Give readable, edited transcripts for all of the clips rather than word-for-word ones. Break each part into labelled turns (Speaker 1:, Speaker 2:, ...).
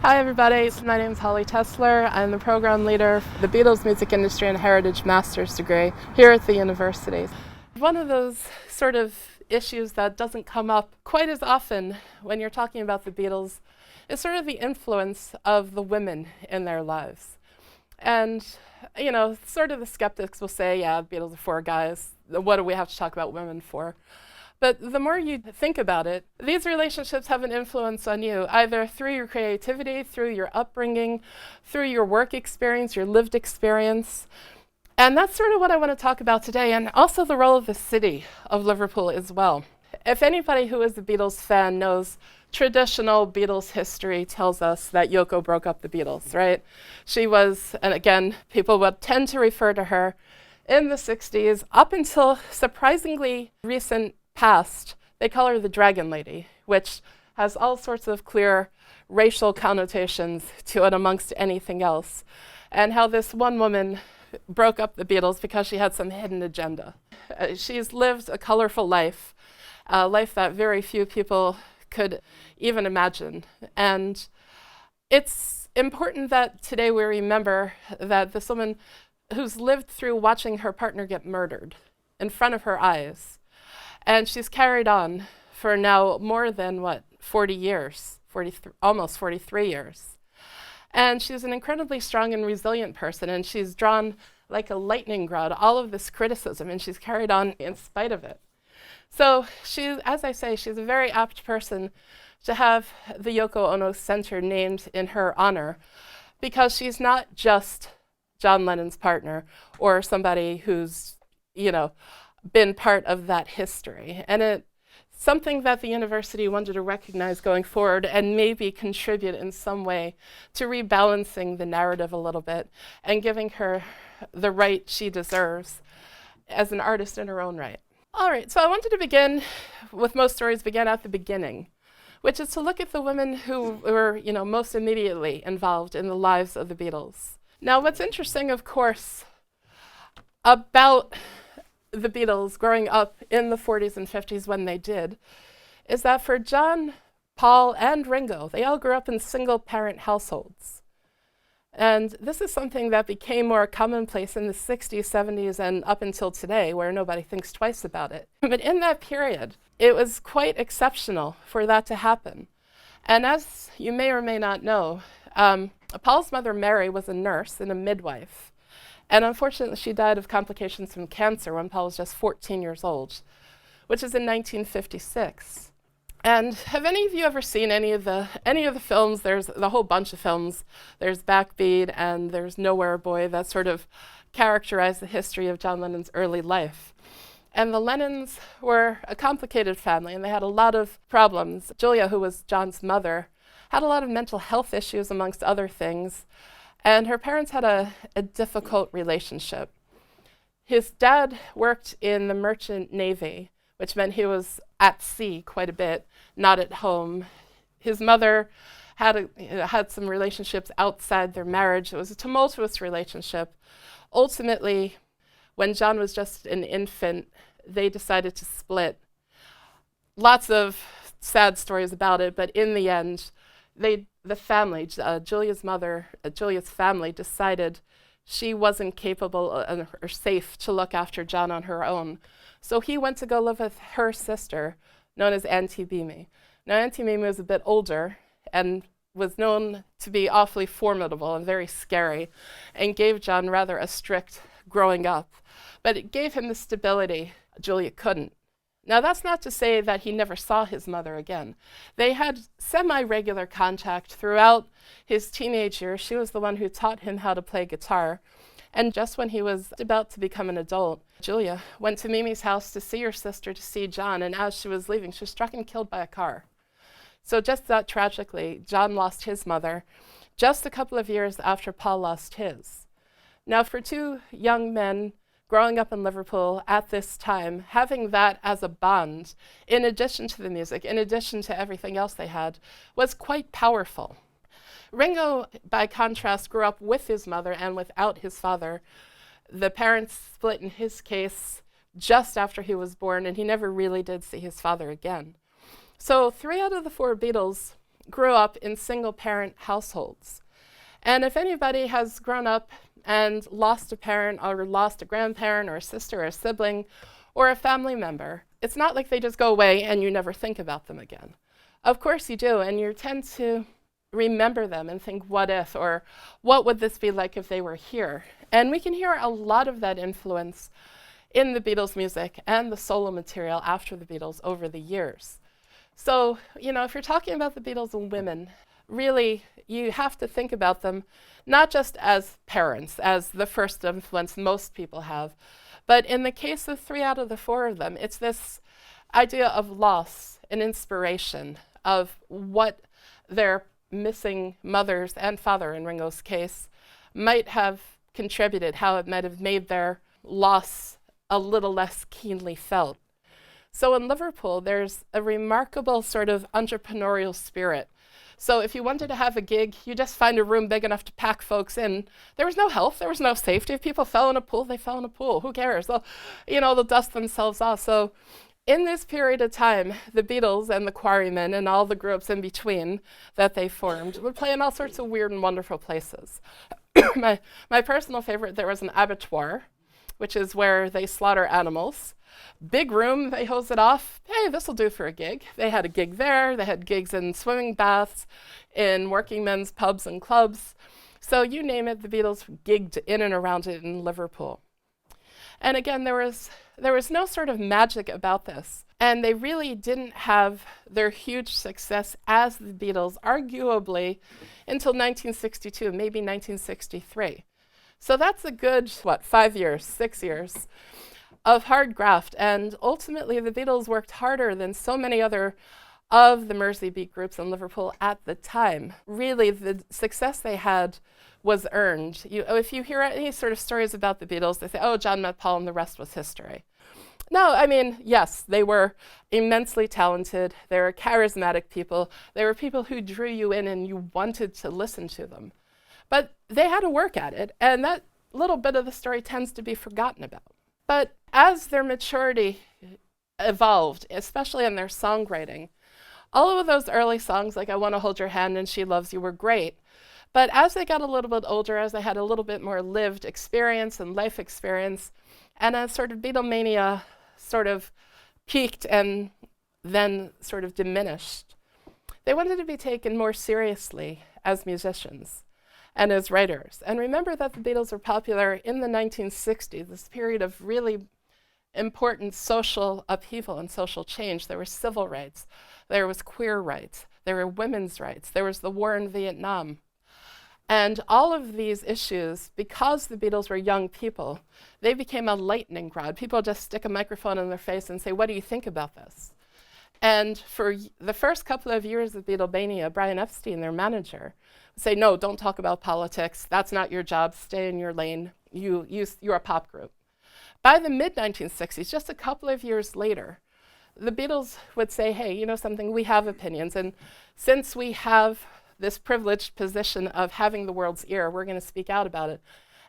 Speaker 1: Hi everybody, my name is Holly Tessler. I'm the program leader for the Beatles Music Industry and Heritage Master's degree here at the university. One of those sort of issues that doesn't come up quite as often when you're talking about the Beatles is sort of the influence of the women in their lives. And, you know, sort of the skeptics will say, yeah, the Beatles are four guys. What do we have to talk about women for? But the more you think about it, these relationships have an influence on you, either through your creativity, through your upbringing, through your work experience, your lived experience. And that's sort of what I want to talk about today, and also the role of the city of Liverpool as well. If anybody who is a Beatles fan knows, traditional Beatles history tells us that Yoko broke up the Beatles, right? She was, and again, people would tend to refer to her in the 60s up until surprisingly recent past, they call her the Dragon Lady, which has all sorts of clear racial connotations to it amongst anything else, and how this one woman broke up the Beatles because she had some hidden agenda. She's lived a colorful life, a life that very few people could even imagine. And it's important that today we remember that this woman who's lived through watching her partner get murdered in front of her eyes, and she's carried on for now more than, 40 years, almost 43 years. And she's an incredibly strong and resilient person, and she's drawn like a lightning rod all of this criticism, and she's carried on in spite of it. So as I say, she's a very apt person to have the Yoko Ono Center named in her honor, because she's not just John Lennon's partner or somebody who's, been part of that history. And it's something that the university wanted to recognize going forward and maybe contribute in some way to rebalancing the narrative a little bit and giving her the right she deserves as an artist in her own right. All right, so I wanted to begin with most stories begin at the beginning, which is to look at the women who were, most immediately involved in the lives of the Beatles. Now, what's interesting, of course, about the Beatles growing up in the 40s and 50s when they did, is that for John, Paul, and Ringo, they all grew up in single-parent households. And this is something that became more commonplace in the 60s, 70s, and up until today, where nobody thinks twice about it. But in that period, it was quite exceptional for that to happen. And as you may or may not know, Paul's mother, Mary, was a nurse and a midwife. And unfortunately, she died of complications from cancer when Paul was just 14 years old, which is in 1956. And have any of you ever seen any of the films? There's a whole bunch of films. There's Backbeat and there's Nowhere Boy that sort of characterize the history of John Lennon's early life. And the Lennons were a complicated family, and they had a lot of problems. Julia, who was John's mother, had a lot of mental health issues, amongst other things. And her parents had a difficult relationship. His dad worked in the merchant navy, which meant he was at sea quite a bit, not at home. His mother had some relationships outside their marriage. It was a tumultuous relationship. Ultimately, when John was just an infant, they decided to split. Lots of sad stories about it, but in the end, the family, Julia's family, decided she wasn't capable or safe to look after John on her own. So he went to go live with her sister, known as Auntie Mimi. Now, Auntie Mimi was a bit older and was known to be awfully formidable and very scary, and gave John rather a strict growing up. But it gave him the stability Julia couldn't. Now, that's not to say that he never saw his mother again. They had semi-regular contact throughout his teenage years. She was the one who taught him how to play guitar. And just when he was about to become an adult, Julia went to Mimi's house to see her sister, to see John, and as she was leaving, she was struck and killed by a car. So just that tragically, John lost his mother just a couple of years after Paul lost his. Now, for two young men growing up in Liverpool at this time, having that as a bond, in addition to the music, in addition to everything else they had, was quite powerful. Ringo, by contrast, grew up with his mother and without his father. The parents split in his case just after he was born, and he never really did see his father again. So 3 out of the 4 Beatles grew up in single-parent households. And if anybody has grown up and lost a parent or lost a grandparent or a sister or a sibling or a family member, it's not like they just go away and you never think about them again. Of course you do, and you tend to remember them and think, what if, or what would this be like if they were here? And we can hear a lot of that influence in the Beatles' music and the solo material after the Beatles over the years. So, if you're talking about the Beatles and women, really, you have to think about them not just as parents, as the first influence most people have, but in the case of 3 out of the 4 of them, it's this idea of loss and inspiration of what their missing mothers and father, in Ringo's case, might have contributed, how it might have made their loss a little less keenly felt. So in Liverpool, there's a remarkable sort of entrepreneurial spirit. So if you wanted to have a gig, you just find a room big enough to pack folks in. There was no health, there was no safety. If people fell in a pool, they fell in a pool. Who cares? They'll dust themselves off. So in this period of time, the Beatles and the Quarrymen and all the groups in between that they formed would play in all sorts of weird and wonderful places. My personal favorite, there was an abattoir, which is where they slaughter animals. Big room, they hose it off. Hey, this'll do for a gig. They had a gig there. They had gigs in swimming baths, in working men's pubs and clubs. So you name it, the Beatles gigged in and around it in Liverpool. And again, there was no sort of magic about this. And they really didn't have their huge success as the Beatles, arguably, until 1962, maybe 1963. So that's a good, 5 years, 6 years of hard graft. And ultimately, the Beatles worked harder than so many other of the Mersey beat groups in Liverpool at the time. Really, the success they had was earned. If you hear any sort of stories about the Beatles, they say, oh, John met Paul and the rest was history. No, yes, they were immensely talented. They were charismatic people. They were people who drew you in and you wanted to listen to them. But they had to work at it, and that little bit of the story tends to be forgotten about. But as their maturity evolved, especially in their songwriting, all of those early songs, like I Want to Hold Your Hand and She Loves You, were great. But as they got a little bit older, as they had a little bit more lived experience and life experience, and as sort of Beatlemania sort of peaked and then sort of diminished, they wanted to be taken more seriously as musicians and as writers. And remember that the Beatles were popular in the 1960s, this period of really important social upheaval and social change. There were civil rights, there was queer rights, there were women's rights, there was the war in Vietnam. And all of these issues, because the Beatles were young people, they became a lightning rod. People just stick a microphone in their face and say, what do you think about this? And for the first couple of years of Beatlemania, Brian Epstein, their manager, would say, no, don't talk about politics. That's not your job. Stay in your lane. You're a pop group. By the mid-1960s, just a couple of years later, the Beatles would say, hey, you know something, we have opinions. And since we have this privileged position of having the world's ear, we're going to speak out about it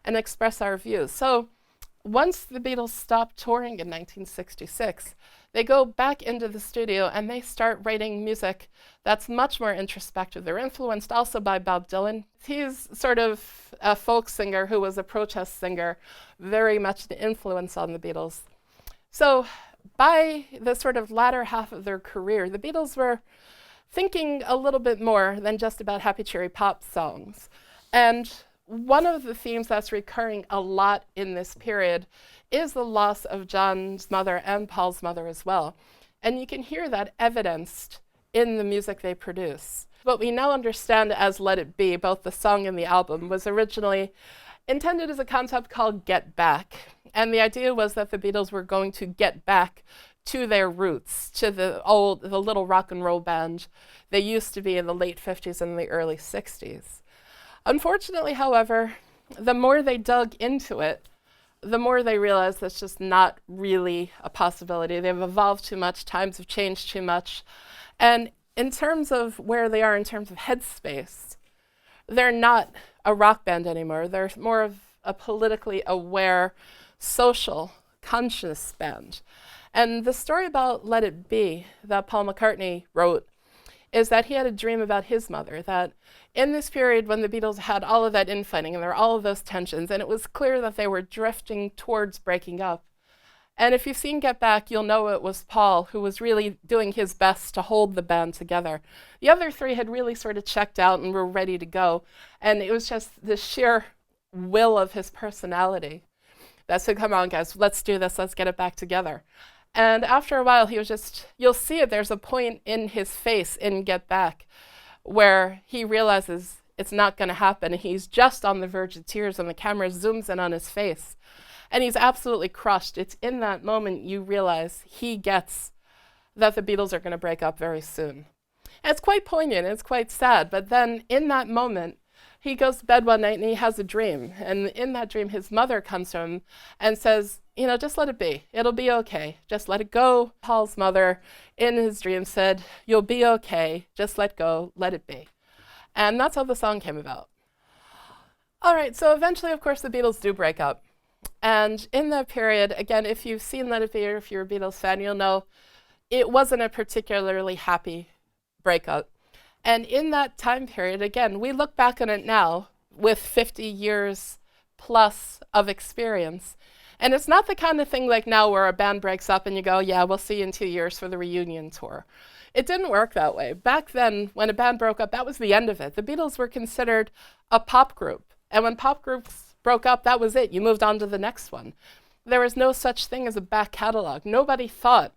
Speaker 1: and express our views. So once the Beatles stopped touring in 1966, they go back into the studio and they start writing music that's much more introspective. They're influenced also by Bob Dylan. He's sort of a folk singer who was a protest singer, very much an influence on the Beatles. So by the sort of latter half of their career, the Beatles were thinking a little bit more than just about happy, cheery pop songs. And one of the themes that's recurring a lot in this period is the loss of John's mother and Paul's mother as well. And you can hear that evidenced in the music they produce. What we now understand as Let It Be, both the song and the album, was originally intended as a concept called Get Back. And the idea was that the Beatles were going to get back to their roots, to the little rock and roll band they used to be in the late 50s and the early 60s. Unfortunately, however, the more they dug into it, the more they realized that's just not really a possibility. They've evolved too much, times have changed too much. And in terms of where they are in terms of headspace, they're not a rock band anymore. They're more of a politically aware, social, conscious band. And the story about Let It Be that Paul McCartney wrote is that he had a dream about his mother, that in this period when the Beatles had all of that infighting and there were all of those tensions, and it was clear that they were drifting towards breaking up. And if you've seen Get Back, you'll know it was Paul who was really doing his best to hold the band together. The other three had really sort of checked out and were ready to go. And it was just the sheer will of his personality that said, come on, guys, let's do this, let's get it back together. And after a while, he was just, you'll see it, there's a point in his face in Get Back where he realizes it's not going to happen. He's just on the verge of tears, and the camera zooms in on his face. And he's absolutely crushed. It's in that moment you realize he gets that the Beatles are going to break up very soon. And it's quite poignant, it's quite sad, but then in that moment, he goes to bed one night and he has a dream. And in that dream, his mother comes to him and says, you know, just let it be. It'll be okay. Just let it go. Paul's mother in his dream said, you'll be okay. Just let go. Let it be. And that's how the song came about. All right, so eventually, of course, the Beatles do break up. And in that period, again, if you've seen Let It Be or if you're a Beatles fan, you'll know it wasn't a particularly happy breakup. And in that time period, again, we look back on it now with 50 years plus of experience. And it's not the kind of thing like now where a band breaks up and you go, yeah, we'll see you in 2 years for the reunion tour. It didn't work that way. Back then, when a band broke up, that was the end of it. The Beatles were considered a pop group. And when pop groups broke up, that was it. You moved on to the next one. There was no such thing as a back catalog. Nobody thought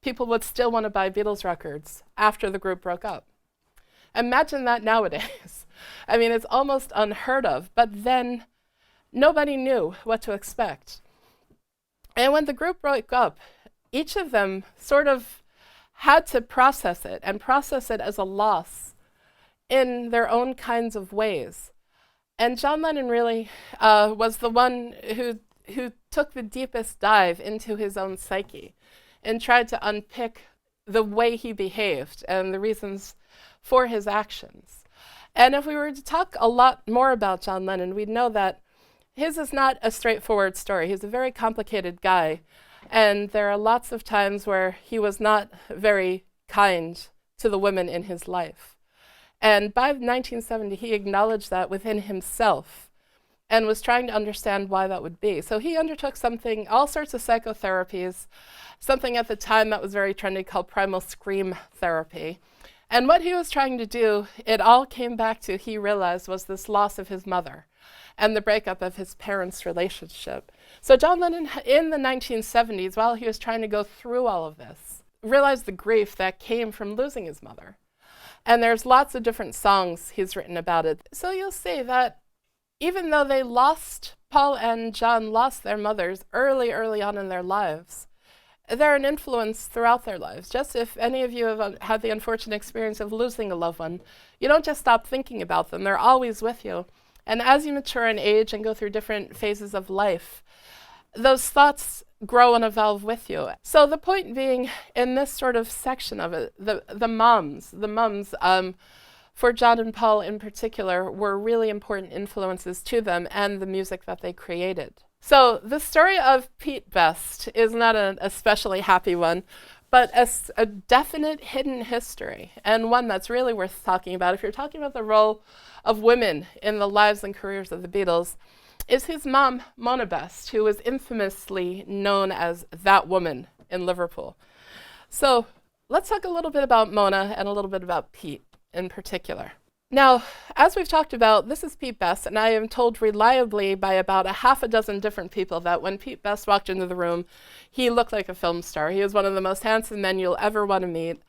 Speaker 1: people would still want to buy Beatles records after the group broke up. Imagine that nowadays. I mean, it's almost unheard of, but then nobody knew what to expect. And when the group broke up, each of them sort of had to process it and process it as a loss in their own kinds of ways. And John Lennon really was the one who took the deepest dive into his own psyche and tried to unpick the way he behaved and the reasons for his actions. And if we were to talk a lot more about John Lennon, we'd know that his is not a straightforward story. He's a very complicated guy, and there are lots of times where he was not very kind to the women in his life. And by 1970, he acknowledged that within himself and was trying to understand why that would be. So he undertook all sorts of psychotherapies, something at the time that was very trendy called primal scream therapy. And what he was trying to do, it all came back to, he realized, was this loss of his mother and the breakup of his parents' relationship. So John Lennon, in the 1970s, while he was trying to go through all of this, realized the grief that came from losing his mother. And there's lots of different songs he's written about it. So you'll see that even though Paul and John lost their mothers early on in their lives, they're an influence throughout their lives. Just if any of you have had the unfortunate experience of losing a loved one, you don't just stop thinking about them. They're always with you. And as you mature in age and go through different phases of life, those thoughts grow and evolve with you. So the point being, in this sort of section of it, the mums, for John and Paul in particular, were really important influences to them and the music that they created. So the story of Pete Best is not an especially happy one, but a definite hidden history, and one that's really worth talking about. If you're talking about the role of women in the lives and careers of the Beatles, is his mom, Mona Best, who was infamously known as that woman in Liverpool. So let's talk a little bit about Mona and a little bit about Pete in particular. Now, as we've talked about, this is Pete Best, and I am told reliably by about a half a dozen different people that when Pete Best walked into the room, he looked like a film star. He was one of the most handsome men you'll ever want to meet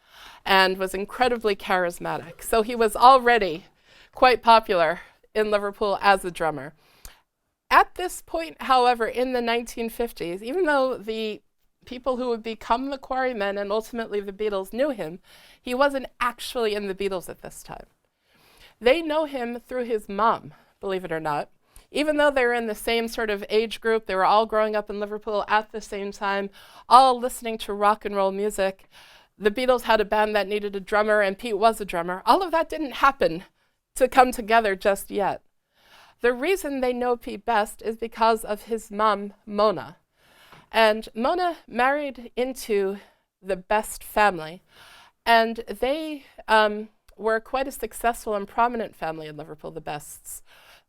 Speaker 1: and was incredibly charismatic. So he was already quite popular in Liverpool as a drummer. At this point, however, in the 1950s, even though the people who would become the Quarrymen and ultimately the Beatles knew him, he wasn't actually in the Beatles at this time. They know him through his mom, believe it or not. Even though they were in the same sort of age group, they were all growing up in Liverpool at the same time, all listening to rock and roll music. The Beatles had a band that needed a drummer, and Pete was a drummer. All of that didn't happen to come together just yet. The reason they know Pete Best is because of his mom, Mona. And Mona married into the Best family. And they were quite a successful and prominent family in Liverpool, the Bests.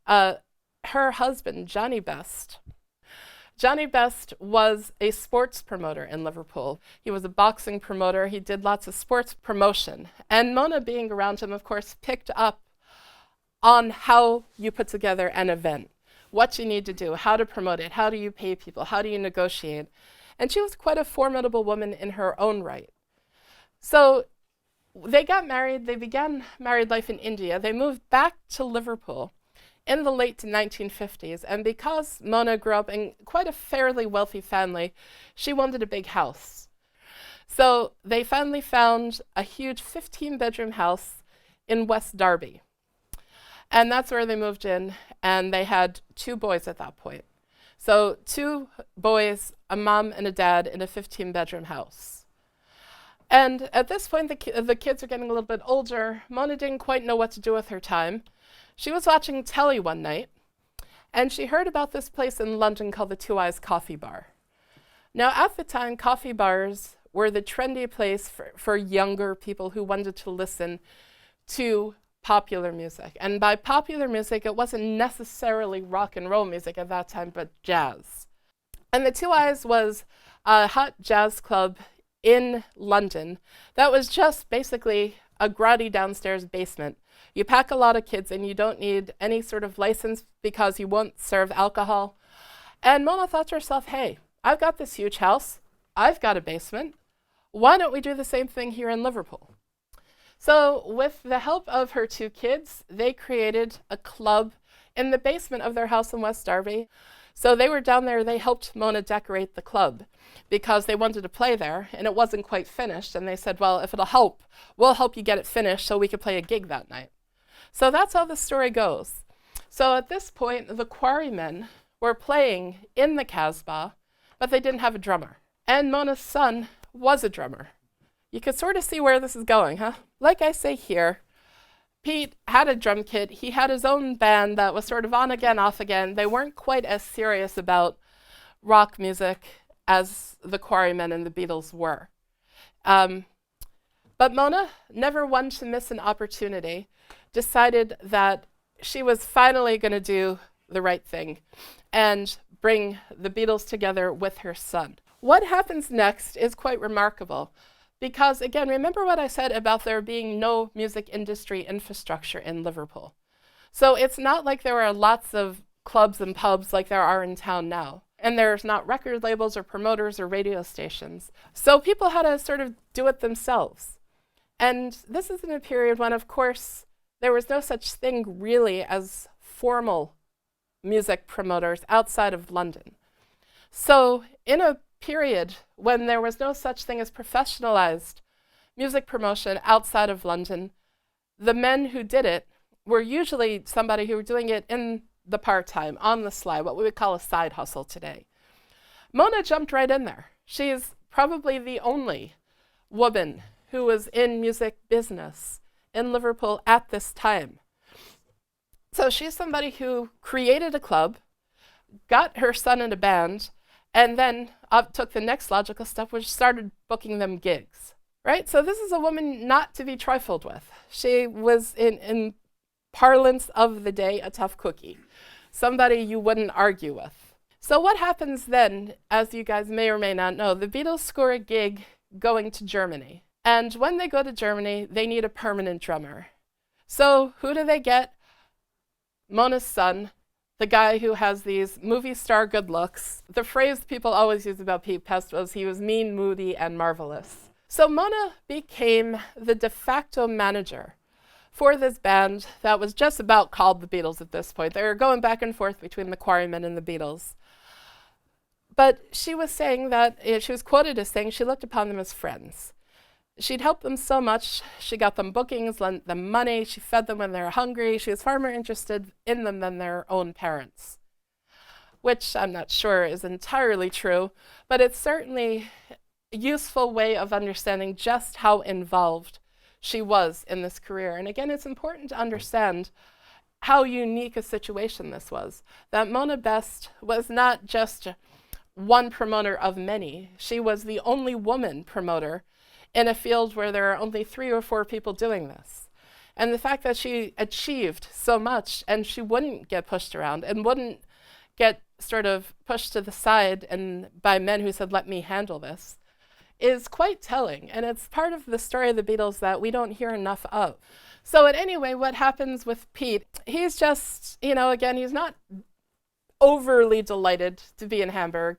Speaker 1: Her husband, Johnny Best, was a sports promoter in Liverpool. He was a boxing promoter. He did lots of sports promotion. And Mona, being around him, of course, picked up on how you put together an event, what you need to do, how to promote it, how do you pay people, how do you negotiate. And she was quite a formidable woman in her own right. So they got married. They began married life in India. They moved back to Liverpool in the late 1950s, and because Mona grew up in quite a fairly wealthy family, she wanted a big house. So they finally found a huge 15-bedroom house in West Derby, and that's where they moved in, and they had 2 boys at that point. So 2 boys, a mom and a dad, in a 15-bedroom house. And at this point, the kids are getting a little bit older. Mona didn't quite know what to do with her time. She was watching telly one night, and she heard about this place in London called the Two Eyes Coffee Bar. Now, at the time, coffee bars were the trendy place for younger people who wanted to listen to popular music. And by popular music, it wasn't necessarily rock and roll music at that time, but jazz. And the Two Eyes was a hot jazz club in London that was just basically a grotty downstairs basement. You pack a lot of kids and you don't need any sort of license because you won't serve alcohol. And Mona thought to herself, hey, I've got this huge house. I've got a basement. Why don't we do the same thing here in Liverpool? So with the help of her 2 kids, they created a club in the basement of their house in West Derby. So they were down there, they helped Mona decorate the club because they wanted to play there and it wasn't quite finished. And they said, well, if it'll help, we'll help you get it finished so we could play a gig that night. So that's how the story goes. So at this point, the Quarrymen were playing in the Casbah, but they didn't have a drummer. And Mona's son was a drummer. You could sort of see where this is going, huh? Like I say here, Pete had a drum kit. He had his own band that was sort of on again, off again. They weren't quite as serious about rock music as the Quarrymen and the Beatles were. But Mona, never one to miss an opportunity, decided that she was finally going to do the right thing and bring the Beatles together with her son. What happens next is quite remarkable because, again, remember what I said about there being no music industry infrastructure in Liverpool. So it's not like there are lots of clubs and pubs like there are in town now. And there's not record labels or promoters or radio stations. So people had to sort of do it themselves. And this is in a period when, of course, there was no such thing really as formal music promoters outside of London. So in a period when there was no such thing as professionalized music promotion outside of London, the men who did it were usually somebody who were doing it in the part-time, on the sly, what we would call a side hustle today. Mona jumped right in there. She's probably the only woman who was in music business in Liverpool at this time. So she's somebody who created a club, got her son in a band, and then took the next logical step, which started booking them gigs, right? So this is a woman not to be trifled with. She was, in parlance of the day, a tough cookie, somebody you wouldn't argue with. So what happens then, as you guys may or may not know, the Beatles score a gig going to Germany. And when they go to Germany, they need a permanent drummer. So who do they get? Mona's son, the guy who has these movie star good looks. The phrase people always use about Pete Best was he was mean, moody, and marvelous. So Mona became the de facto manager for this band that was just about called the Beatles at this point. They were going back and forth between the Quarrymen and the Beatles. But she was saying that, she was quoted as saying she looked upon them as friends. She'd helped them so much. She got them bookings, lent them money. She fed them when they were hungry. She was far more interested in them than their own parents, which I'm not sure is entirely true, but it's certainly a useful way of understanding just how involved she was in this career. And again, it's important to understand how unique a situation this was, that Mona Best was not just one promoter of many. She was the only woman promoter in a field where there are only 3 or 4 people doing this. And the fact that she achieved so much and she wouldn't get pushed around and wouldn't get sort of pushed to the side and by men who said, let me handle this, is quite telling. And it's part of the story of the Beatles that we don't hear enough of. So anyway, what happens with Pete, he's just, again, he's not overly delighted to be in Hamburg.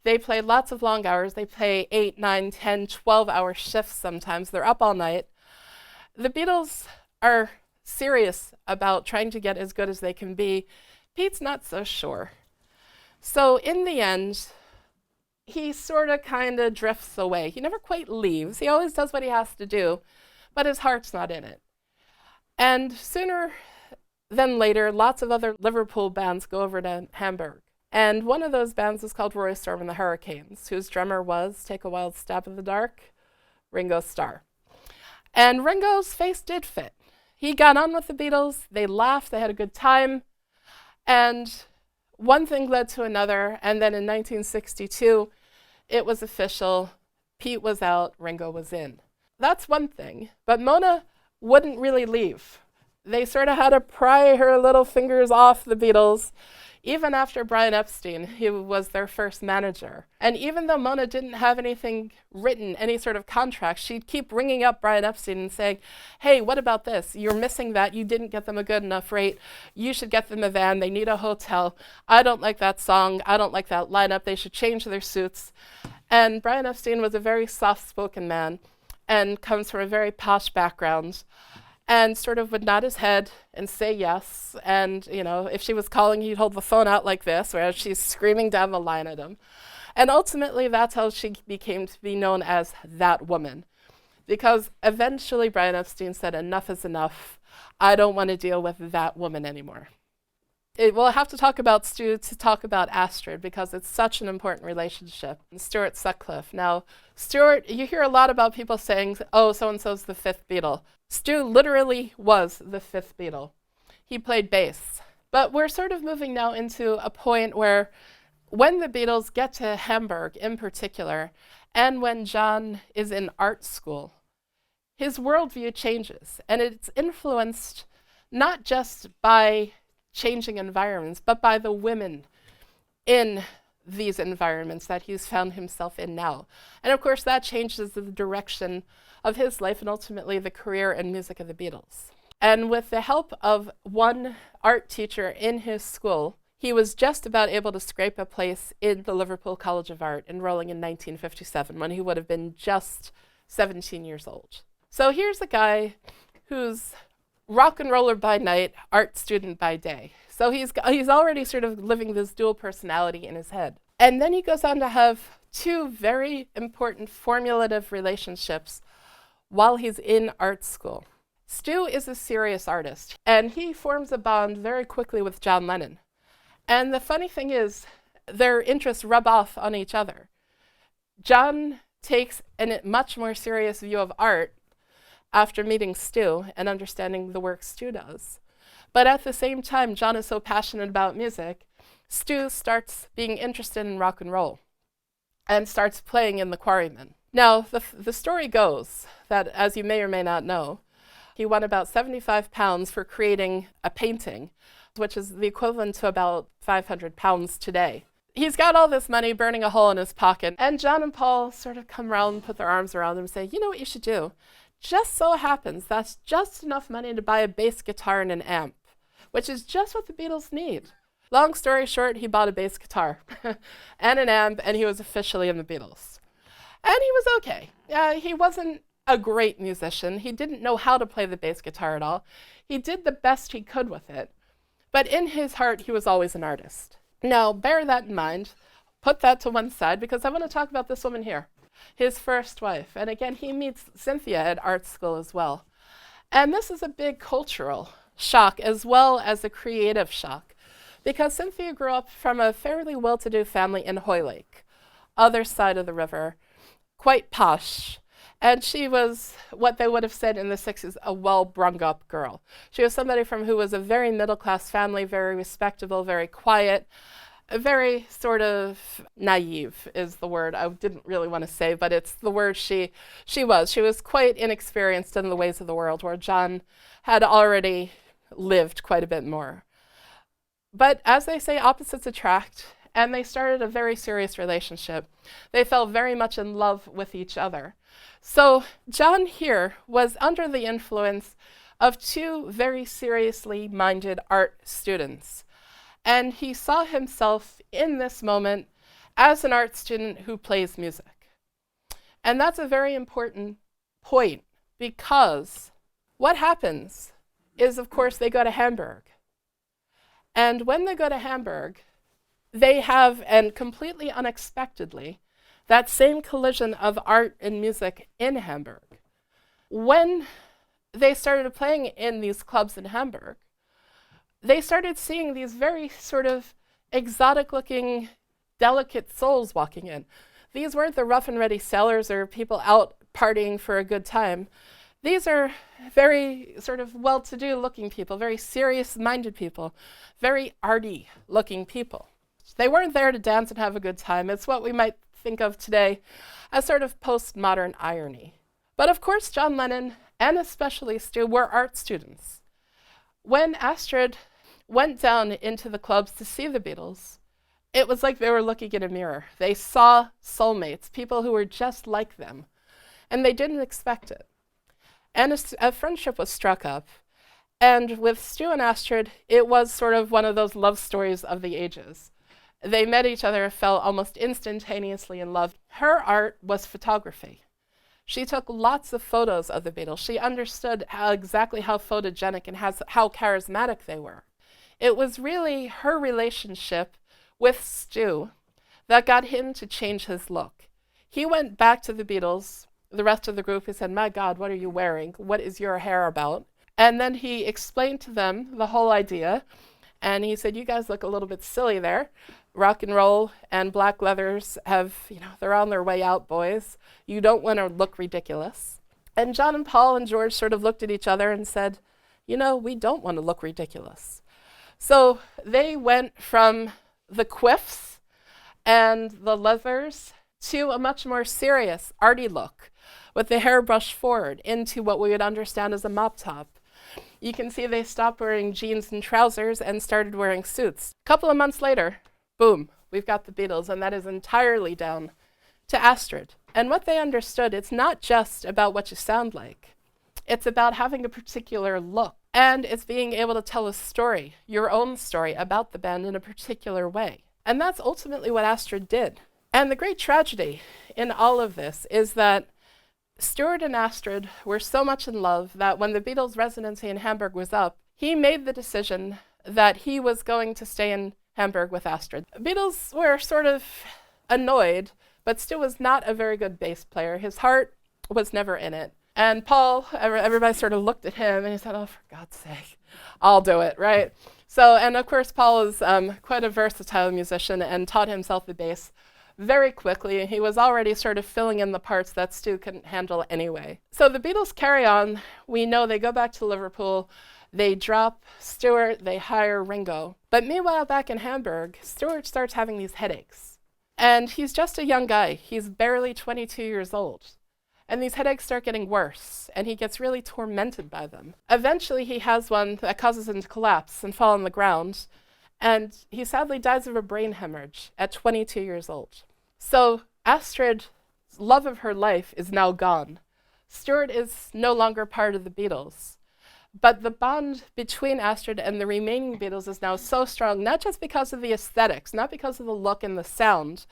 Speaker 1: They play lots of long hours. They play 8, 9, 10, 12-hour shifts sometimes. They're up all night. The Beatles are serious about trying to get as good as they can be. Pete's not so sure. So in the end, he sort of kind of drifts away. He never quite leaves. He always does what he has to do, but his heart's not in it. And sooner than later, lots of other Liverpool bands go over to Hamburg. And one of those bands was called Roy Storm and the Hurricanes, whose drummer was, take a wild stab in the dark, Ringo Starr. And Ringo's face did fit. He got on with the Beatles, they laughed, they had a good time, and one thing led to another, and then in 1962, it was official. Pete was out, Ringo was in. That's one thing, but Mona wouldn't really leave. They sort of had to pry her little fingers off the Beatles, even after Brian Epstein, who was their first manager. And even though Mona didn't have anything written, any sort of contract, she'd keep ringing up Brian Epstein and saying, hey, what about this? You're missing that. You didn't get them a good enough rate. You should get them a van. They need a hotel. I don't like that song. I don't like that lineup. They should change their suits. And Brian Epstein was a very soft-spoken man and comes from a very posh background, and sort of would nod his head and say yes. And, if she was calling, he'd hold the phone out like this, whereas she's screaming down the line at him. And ultimately, that's how she became to be known as that woman. Because eventually Brian Epstein said, enough is enough. I don't want to deal with that woman anymore. We'll have to talk about Stu to talk about Astrid, because it's such an important relationship. And Stuart Sutcliffe. Now, Stuart, you hear a lot about people saying, oh, so-and-so's the 5th Beatle. Stu literally was the 5th Beatle. He played bass. But we're sort of moving now into a point where when the Beatles get to Hamburg in particular, and when John is in art school, his worldview changes. And it's influenced not just by changing environments, but by the women in these environments that he's found himself in now. And of course, that changes the direction of his life and ultimately the career and music of the Beatles. And with the help of one art teacher in his school, he was just about able to scrape a place in the Liverpool College of Art, enrolling in 1957, when he would have been just 17 years old. So here's a guy who's rock and roller by night, art student by day. So he's already sort of living this dual personality in his head. And then he goes on to have 2 very important formative relationships while he's in art school. Stu is a serious artist, and he forms a bond very quickly with John Lennon. And the funny thing is, their interests rub off on each other. John takes a much more serious view of art after meeting Stu and understanding the work Stu does. But at the same time, John is so passionate about music, Stu starts being interested in rock and roll and starts playing in the Quarrymen. Now, the story goes that, as you may or may not know, he won about £75 for creating a painting, which is the equivalent to about £500 today. He's got all this money burning a hole in his pocket, and John and Paul sort of come around and put their arms around him and say, you know what you should do? Just so happens that's just enough money to buy a bass guitar and an amp, which is just what the Beatles need. Long story short, he bought a bass guitar and an amp, and he was officially in the Beatles. And he was okay. He wasn't a great musician. He didn't know how to play the bass guitar at all. He did the best he could with it. But in his heart, he was always an artist. Now, bear that in mind. Put that to one side, because I want to talk about this woman here, his first wife. And again, he meets Cynthia at art school as well. And this is a big cultural shock as well as a creative shock, because Cynthia grew up from a fairly well-to-do family in Hoylake, other side of the river, quite posh. And she was what they would have said in the 60s, a well-brung-up girl. She was somebody who was a very middle-class family, very respectable, very quiet, very sort of naive is the word I didn't really want to say, but it's the word she was. She was quite inexperienced in the ways of the world, where John had already lived quite a bit more. But as they say, opposites attract, and they started a very serious relationship. They fell very much in love with each other. So John here was under the influence of two very seriously minded art students. And he saw himself in this moment as an art student who plays music. And that's a very important point, because what happens is, of course, they go to Hamburg. And when they go to Hamburg, they have, and completely unexpectedly, that same collision of art and music in Hamburg. When they started playing in these clubs in Hamburg, they started seeing these very sort of exotic-looking, delicate souls walking in. These weren't the rough and ready sailors or people out partying for a good time. These are very sort of well-to-do looking people, very serious-minded people, very arty looking people. They weren't there to dance and have a good time. It's what we might think of today as sort of postmodern irony. But of course, John Lennon, and especially Stu, were art students. When Astrid went down into the clubs to see the Beatles, it was like they were looking in a mirror. They saw soulmates, people who were just like them, and they didn't expect it. And a friendship was struck up. And with Stu and Astrid, it was sort of one of those love stories of the ages. They met each other, fell almost instantaneously in love. Her art was photography. She took lots of photos of the Beatles. She understood exactly how photogenic and how charismatic they were. It was really her relationship with Stu that got him to change his look. He went back to the Beatles, the rest of the group, he said, "My God, what are you wearing? What is your hair about?" And then he explained to them the whole idea. And he said, "You guys look a little bit silly there. Rock and roll and black leathers they're on their way out, boys. You don't want to look ridiculous." And John and Paul and George sort of looked at each other and said, "We don't want to look ridiculous." So they went from the quiffs and the leathers to a much more serious, arty look, with the hair brushed forward into what we would understand as a mop top. You can see they stopped wearing jeans and trousers and started wearing suits. A couple of months later, boom, we've got the Beatles, and that is entirely down to Astrid. And what they understood, it's not just about what you sound like. It's about having a particular look, and it's being able to tell a story, your own story, about the band in a particular way. And that's ultimately what Astrid did. And the great tragedy in all of this is that Stuart and Astrid were so much in love that when the Beatles' residency in Hamburg was up, he made the decision that he was going to stay in Hamburg with Astrid. The Beatles were sort of annoyed, but Stu was not a very good bass player. His heart was never in it. And Paul, everybody sort of looked at him and he said, "Oh, for God's sake, I'll do it," right? So, and of course, Paul is quite a versatile musician and taught himself the bass very quickly. He was already sort of filling in the parts that Stu couldn't handle anyway. So the Beatles carry on. We know they go back to Liverpool. They drop Stuart. They hire Ringo. But meanwhile, back in Hamburg, Stuart starts having these headaches. And he's just a young guy. He's barely 22 years old. And these headaches start getting worse, and he gets really tormented by them. Eventually, he has one that causes him to collapse and fall on the ground. And he sadly dies of a brain hemorrhage at 22 years old. So Astrid's love of her life is now gone. Stuart is no longer part of the Beatles. But the bond between Astrid and the remaining Beatles is now so strong, not just because of the aesthetics, not because of the look and the sound,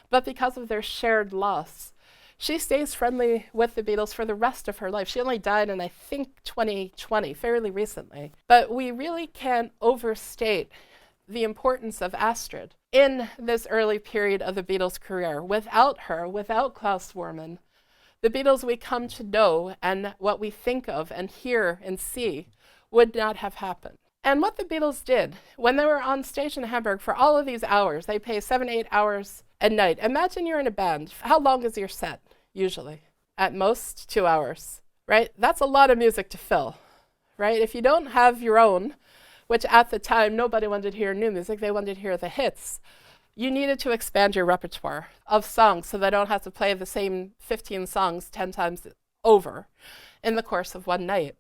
Speaker 1: but because of their shared loss. She stays friendly with the Beatles for the rest of her life. She only died in, I think, 2020, fairly recently. But we really can't overstate the importance of Astrid in this early period of the Beatles' career. Without her, without Klaus Voormann, the Beatles we come to know and what we think of and hear and see would not have happened. And what the Beatles did when they were on stage in Hamburg for all of these hours, they play 7-8 hours a night. Imagine you're in a band. How long is your set, usually? At most, 2 hours, right? That's a lot of music to fill, right? If you don't have your own, which at the time nobody wanted to hear new music, they wanted to hear the hits. You needed to expand your repertoire of songs so they don't have to play the same 15 songs 10 times over in the course of one night.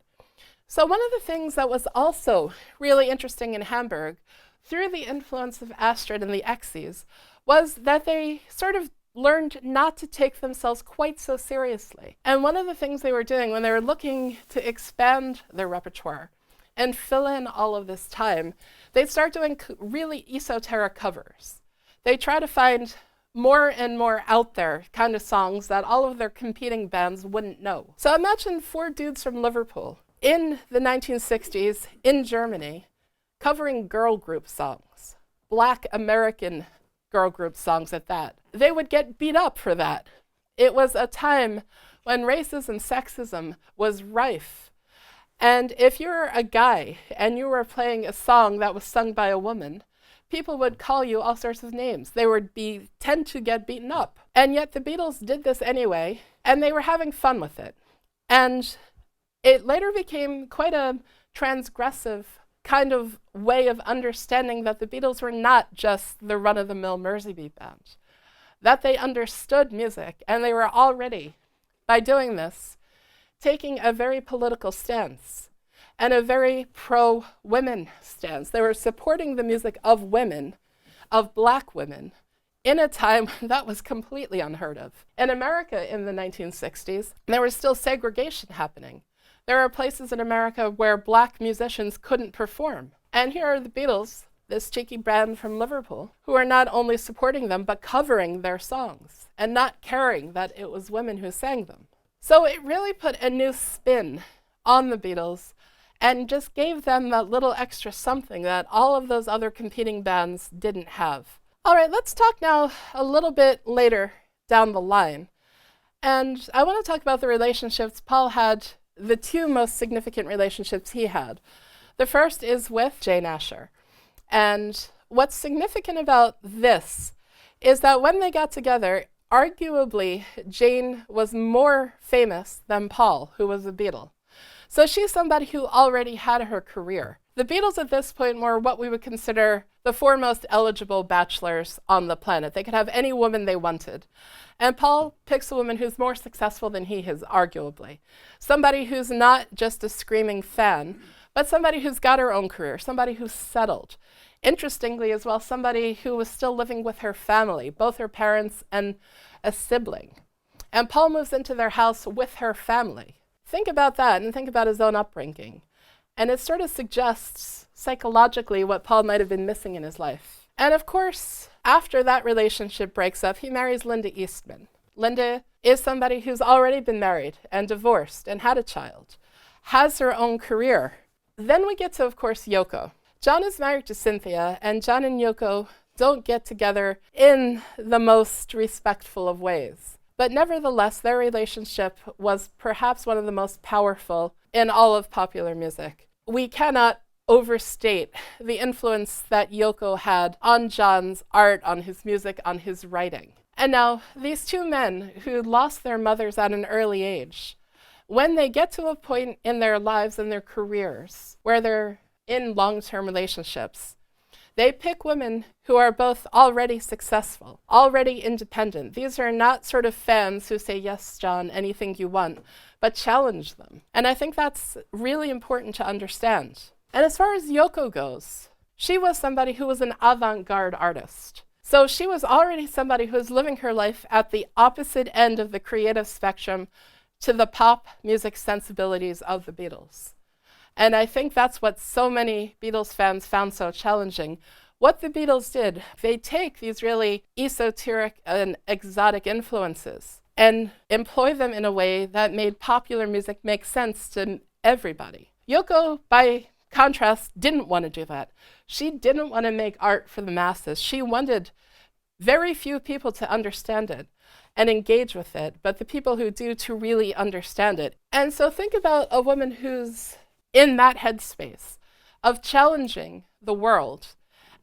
Speaker 1: So one of the things that was also really interesting in Hamburg, through the influence of Astrid and the Exes, was that they sort of learned not to take themselves quite so seriously. And one of the things they were doing when they were looking to expand their repertoire and fill in all of this time, they'd start doing really esoteric covers. They try to find more and more out there kind of songs that all of their competing bands wouldn't know. So imagine 4 dudes from Liverpool in the 1960s in Germany covering girl group songs, Black American girl group songs at that. They would get beat up for that. It was a time when racism and sexism was rife. And if you were a guy and you were playing a song that was sung by a woman, people would call you all sorts of names. They would tend to get beaten up. And yet the Beatles did this anyway, and they were having fun with it. And it later became quite a transgressive kind of way of understanding that the Beatles were not just the run-of-the-mill Merseybeat band, that they understood music, and they were already, by doing this, taking a very political stance and a very pro-women stance. They were supporting the music of women, of Black women, in a time that was completely unheard of. In America in the 1960s, there was still segregation happening. There are places in America where Black musicians couldn't perform. And here are the Beatles, this cheeky band from Liverpool, who are not only supporting them, but covering their songs and not caring that it was women who sang them. So it really put a new spin on the Beatles and just gave them that little extra something that all of those other competing bands didn't have. All right, let's talk now a little bit later down the line. And I want to talk about the relationships Paul had, the 2 most significant relationships he had. The first is with Jane Asher. And what's significant about this is that when they got together, arguably, Jane was more famous than Paul, who was a Beatle. So she's somebody who already had her career. The Beatles at this point were what we would consider the 4 most eligible bachelors on the planet. They could have any woman they wanted. And Paul picks a woman who's more successful than he is, arguably. Somebody who's not just a screaming fan, but somebody who's got her own career, somebody who's settled. Interestingly as well, somebody who was still living with her family, both her parents and a sibling. And Paul moves into their house with her family. Think about that and think about his own upbringing. And it sort of suggests psychologically what Paul might have been missing in his life. And of course, after that relationship breaks up, he marries Linda Eastman. Linda is somebody who's already been married and divorced and had a child, has her own career. Then we get to, of course, Yoko. John is married to Cynthia, and John and Yoko don't get together in the most respectful of ways. But nevertheless, their relationship was perhaps one of the most powerful in all of popular music. We cannot overstate the influence that Yoko had on John's art, on his music, on his writing. And now, these 2 men who lost their mothers at an early age, when they get to a point in their lives and their careers where they're in long-term relationships, they pick women who are both already successful, already independent. These are not sort of fans who say, yes, John, anything you want, but challenge them. And I think that's really important to understand. And as far as Yoko goes, she was somebody who was an avant-garde artist. So she was already somebody who was living her life at the opposite end of the creative spectrum to the pop music sensibilities of the Beatles. And I think that's what so many Beatles fans found so challenging. What the Beatles did, they take these really esoteric and exotic influences and employ them in a way that made popular music make sense to everybody. Yoko, by contrast, didn't want to do that. She didn't want to make art for the masses. She wanted very few people to understand it and engage with it, but the people who do to really understand it. And so think about a woman who's in that headspace of challenging the world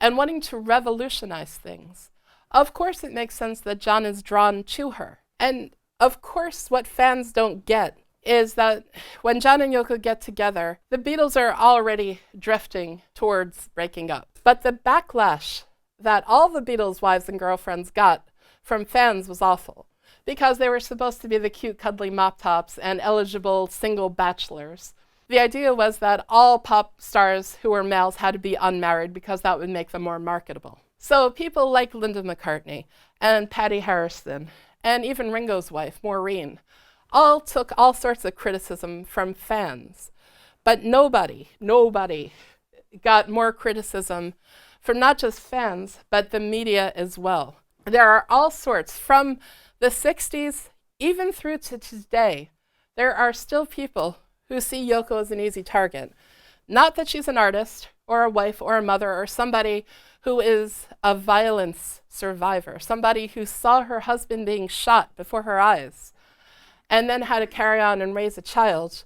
Speaker 1: and wanting to revolutionize things. Of course it makes sense that John is drawn to her. And of course what fans don't get is that when John and Yoko get together, the Beatles are already drifting towards breaking up. But the backlash that all the Beatles' wives and girlfriends got from fans was awful, because they were supposed to be the cute, cuddly mop tops and eligible single bachelors. The idea was that all pop stars who were males had to be unmarried because that would make them more marketable. So people like Linda McCartney and Patty Harrison and even Ringo's wife, Maureen, all took all sorts of criticism from fans. But nobody got more criticism from not just fans, but the media as well. There are all sorts, from the 60s even through to today, there are still people who see Yoko as an easy target. Not that she's an artist or a wife or a mother or somebody who is a violence survivor, somebody who saw her husband being shot before her eyes and then had to carry on and raise a child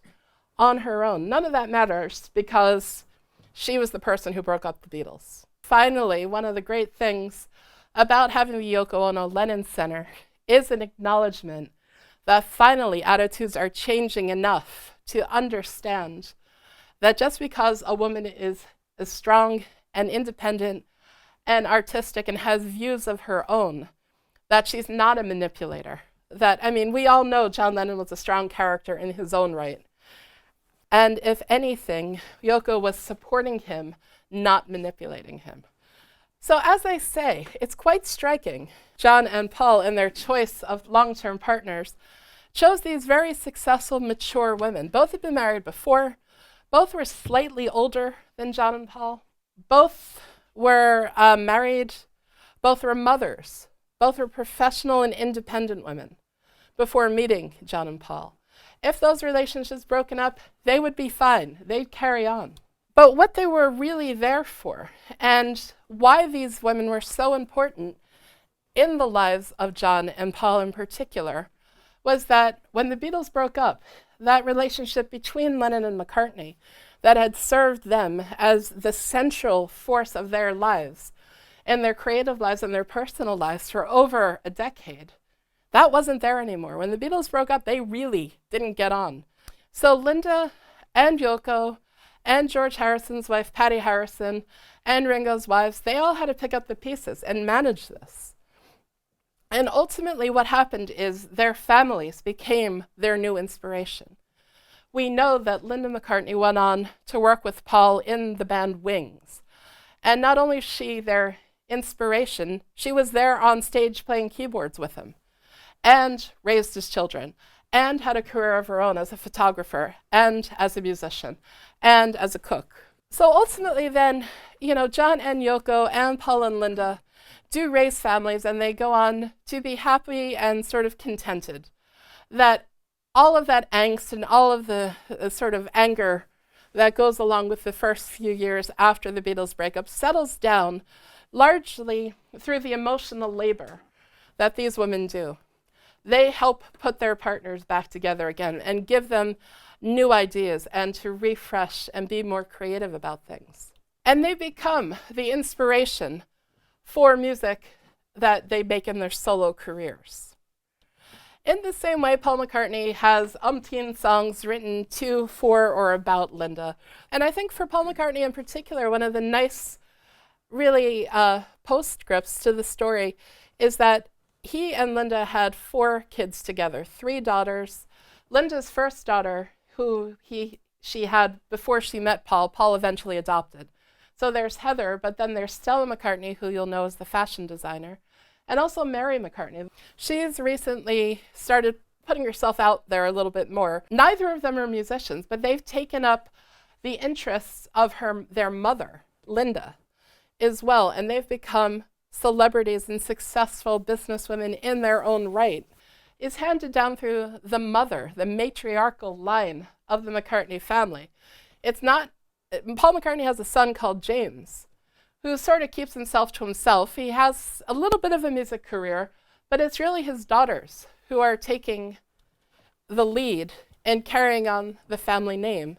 Speaker 1: on her own. None of that matters because she was the person who broke up the Beatles. Finally, one of the great things about having the Yoko Ono Lennon Center is an acknowledgement that finally attitudes are changing enough to understand that just because a woman is as strong and independent and artistic and has views of her own, that she's not a manipulator. We all know John Lennon was a strong character in his own right. And if anything, Yoko was supporting him, not manipulating him. So as I say, it's quite striking. John and Paul, in their choice of long-term partners, chose these very successful, mature women. Both had been married before. Both were slightly older than John and Paul. Both were married. Both were mothers. Both were professional and independent women before meeting John and Paul. If those relationships broken up, they would be fine. They'd carry on. But what they were really there for, and why these women were so important in the lives of John and Paul in particular, was that when the Beatles broke up, that relationship between Lennon and McCartney that had served them as the central force of their lives, in their creative lives and their personal lives for over a decade, that wasn't there anymore. When the Beatles broke up, they really didn't get on. So Linda and Yoko and George Harrison's wife, Patty Harrison, and Ringo's wives, they all had to pick up the pieces and manage this. And ultimately what happened is their families became their new inspiration. We know that Linda McCartney went on to work with Paul in the band Wings. And not only is she their inspiration, she was there on stage playing keyboards with him and raised his children and had a career of her own as a photographer and as a musician and as a cook. So ultimately then, John and Yoko and Paul and Linda do raise families, and they go on to be happy and sort of contented. That all of that angst and all of the sort of anger that goes along with the first few years after the Beatles breakup settles down largely through the emotional labor that these women do. They help put their partners back together again and give them new ideas and to refresh and be more creative about things. And they become the inspiration for music that they make in their solo careers. In the same way, Paul McCartney has umpteen songs written to, for, or about Linda. And I think for Paul McCartney in particular, one of the nice, really postscripts to the story is that he and Linda had 4 kids together, 3 daughters. Linda's first daughter, who she had before she met Paul, Paul eventually adopted. So there's Heather, but then there's Stella McCartney, who you'll know as the fashion designer, and also Mary McCartney. She's recently started putting herself out there a little bit more. Neither of them are musicians, but they've taken up the interests of their mother, Linda, as well, and they've become celebrities and successful businesswomen in their own right. Is handed down through the mother, the matriarchal line of the McCartney family. It's not, Paul McCartney has a son called James, who sort of keeps himself to himself. He has a little bit of a music career, but it's really his daughters who are taking the lead and carrying on the family name.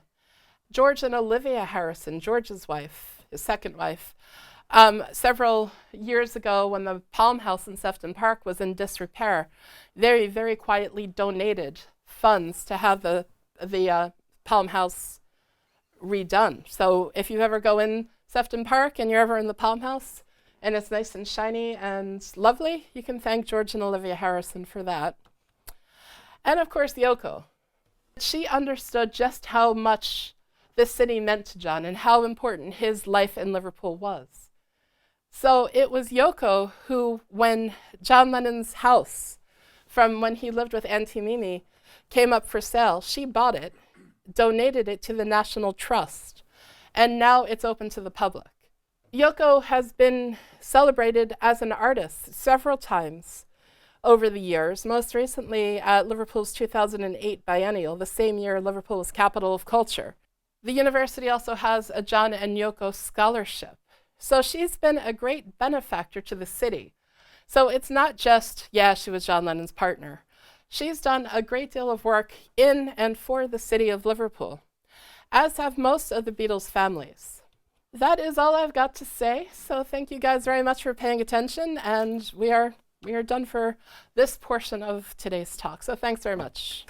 Speaker 1: George and Olivia Harrison, George's wife, his second wife, several years ago when the Palm House in Sefton Park was in disrepair, very, very quietly donated funds to have the Palm House redone. So if you ever go in Sefton Park and you're ever in the Palm House and it's nice and shiny and lovely, you can thank George and Olivia Harrison for that. And of course, Yoko. She understood just how much this city meant to John and how important his life in Liverpool was. So it was Yoko who, when John Lennon's house, from when he lived with Auntie Mimi, came up for sale, she bought it, donated it to the National Trust, and now it's open to the public. Yoko has been celebrated as an artist several times over the years, most recently at Liverpool's 2008 biennial, the same year Liverpool was capital of culture. The university also has a John and Yoko scholarship. So she's been a great benefactor to the city. So it's not just, yeah, she was John Lennon's partner. She's done a great deal of work in and for the city of Liverpool, as have most of the Beatles families. That is all I've got to say. So thank you guys very much for paying attention, and we are done for this portion of today's talk. So thanks very much.